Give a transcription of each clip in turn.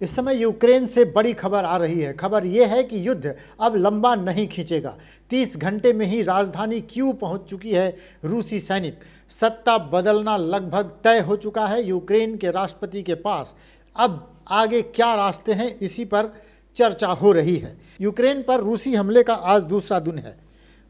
इस समय यूक्रेन से बड़ी खबर आ रही है। खबर यह है कि युद्ध अब लंबा नहीं खींचेगा। 30 घंटे में ही राजधानी कीव पहुंच चुकी है रूसी सैनिक। सत्ता बदलना लगभग तय हो चुका है यूक्रेन के राष्ट्रपति के पास। अब आगे क्या रास्ते हैं, इसी पर चर्चा हो रही है। यूक्रेन पर रूसी हमले का आज दूसरा दिन है।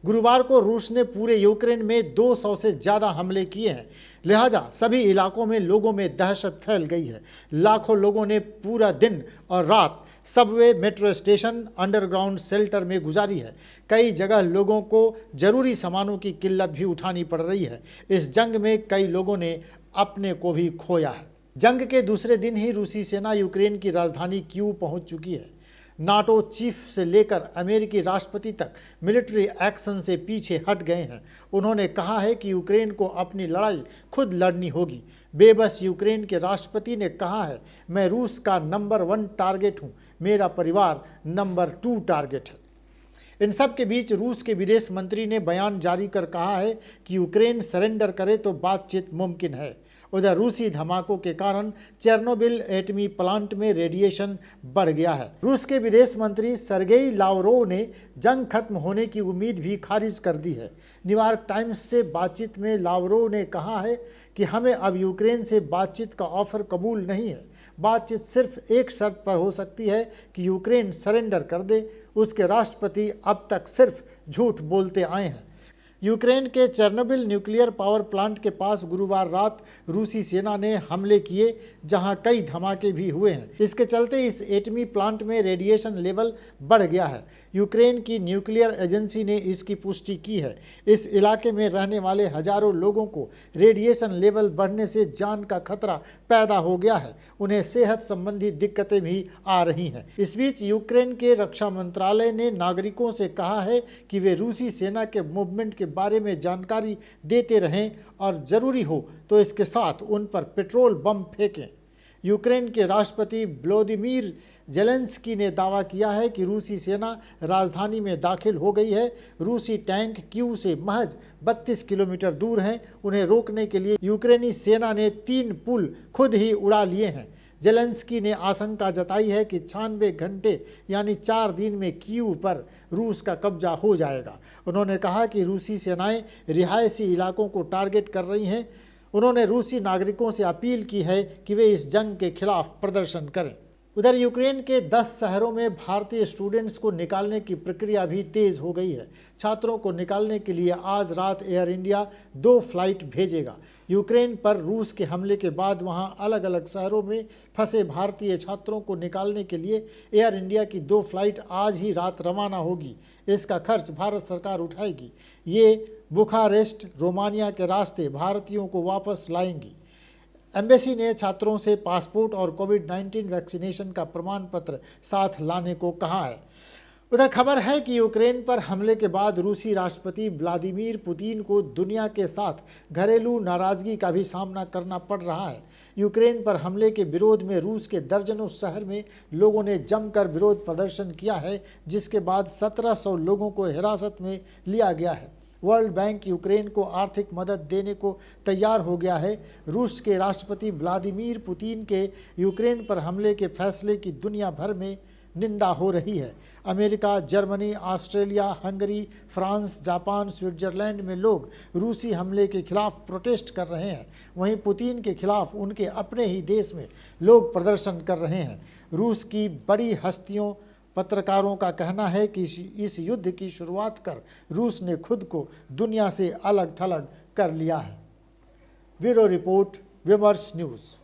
गुरुवार को रूस ने पूरे यूक्रेन में 200 से ज़्यादा हमले किए हैं। लिहाजा सभी इलाकों में लोगों में दहशत फैल गई है। लाखों लोगों ने पूरा दिन और रात Subway, metro station, underground shelter में गुजारी है। कई जगह लोगों को जरूरी सामानों की किल्लत भी उठानी पड़ रही है। इस जंग में कई लोगों ने अपने को भी खोया है। जंग के दूसरे दिन ही रूसी सेना यूक्रेन की राजधानी कीव पहुंच चुकी है। नाटो चीफ से लेकर अमेरिकी राष्ट्रपति तक मिलिट्री एक्शन से पीछे हट गए हैं। उन्होंने कहा है कि यूक्रेन को अपनी लड़ाई खुद लड़नी होगी। बेबस यूक्रेन के राष्ट्रपति ने कहा है, मैं रूस का नंबर 1 टारगेट हूं, मेरा परिवार नंबर 2 टारगेट है। इन सब के बीच रूस के विदेश मंत्री ने बयान जारी कर कहा है कि यूक्रेन सरेंडर करे तो बातचीत मुमकिन है। उधर रूसी धमाकों के कारण चेर्नोबिल एटमी प्लांट में रेडिएशन बढ़ गया है। रूस के विदेश मंत्री सर्गेई लावरोव ने जंग खत्म होने की उम्मीद भी खारिज कर दी है। न्यूयॉर्क टाइम्स से बातचीत में लावरोव ने कहा है कि हमें अब यूक्रेन से बातचीत का ऑफर कबूल नहीं है। बातचीत सिर्फ एक शर्त पर हो सकती है कि यूक्रेन सरेंडर कर दे। उसके राष्ट्रपति अब तक सिर्फ झूठ बोलते आए हैं। यूक्रेन के चेर्नोबिल न्यूक्लियर पावर प्लांट के पास गुरुवार रात रूसी सेना ने हमले किए, जहां कई धमाके भी हुए हैं। इसके चलते इस एटमी प्लांट में रेडिएशन लेवल बढ़ गया है। यूक्रेन की न्यूक्लियर एजेंसी ने इसकी पुष्टि की है। इस इलाके में रहने वाले हजारों लोगों को रेडिएशन लेवल बढ़ने से जान का खतरा पैदा हो गया है। उन्हें सेहत संबंधी दिक्कतें भी आ रही हैं। इस बीच यूक्रेन के रक्षा मंत्रालय ने नागरिकों से कहा है कि वे रूसी सेना के मूवमेंट के बारे में जानकारी देते रहें और जरूरी हो तो इसके साथ उन पर पेट्रोल बम फेंकें। यूक्रेन के राष्ट्रपति व्लादिमीर जेलेंस्की ने दावा किया है कि रूसी सेना राजधानी में दाखिल हो गई है। रूसी टैंक कीव से महज 32 किलोमीटर दूर हैं। उन्हें रोकने के लिए यूक्रेनी सेना ने 3 पुल खुद ही उड़ा लिए हैं। जेलेंस्की ने आशंका जताई है कि 96 घंटे यानी 4 दिन में कीव पर रूस का कब्जा हो जाएगा। उन्होंने कहा कि रूसी सेनाएं रिहायशी इलाकों को टारगेट कर रही हैं। उन्होंने रूसी नागरिकों से अपील की है कि वे इस जंग के खिलाफ प्रदर्शन करें। उधर यूक्रेन के 10 शहरों में भारतीय स्टूडेंट्स को निकालने की प्रक्रिया भी तेज हो गई है। छात्रों को निकालने के लिए आज रात एयर इंडिया 2 फ्लाइट भेजेगा। यूक्रेन पर रूस के हमले के बाद वहां अलग अलग शहरों में फंसे भारतीय छात्रों को निकालने के लिए एयर इंडिया की 2 फ्लाइट आज ही रात रवाना होगी। इसका खर्च भारत सरकार उठाएगी। ये बुखारेस्ट, रोमानिया के रास्ते भारतीयों को वापस लाएंगी। एम्बेसी ने छात्रों से पासपोर्ट और कोविड-19 वैक्सीनेशन का प्रमाण पत्र साथ लाने को कहा है। उधर खबर है कि यूक्रेन पर हमले के बाद रूसी राष्ट्रपति व्लादिमीर पुतिन को दुनिया के साथ घरेलू नाराजगी का भी सामना करना पड़ रहा है। यूक्रेन पर हमले के विरोध में रूस के दर्जनों शहर में लोगों ने जमकर विरोध प्रदर्शन किया है, जिसके बाद 1700 लोगों को हिरासत में लिया गया है। वर्ल्ड बैंक यूक्रेन को आर्थिक मदद देने को तैयार हो गया है। रूस के राष्ट्रपति व्लादिमीर पुतिन के यूक्रेन पर हमले के फैसले की दुनिया भर में निंदा हो रही है। America, Germany, Australia, Hungary, France, Japan, Switzerland में लोग रूसी हमले के खिलाफ प्रोटेस्ट कर रहे हैं। वहीं पुतिन के खिलाफ उनके अपने ही देश में लोग प्रदर्शन कर रहे हैं। रूस की बड़ी हस्तियों, पत्रकारों का कहना है कि इस युद्ध की शुरुआत कर रूस ने खुद को दुनिया से अलग थलग कर लिया है। ब्यूरो रिपोर्ट, विमर्श न्यूज़।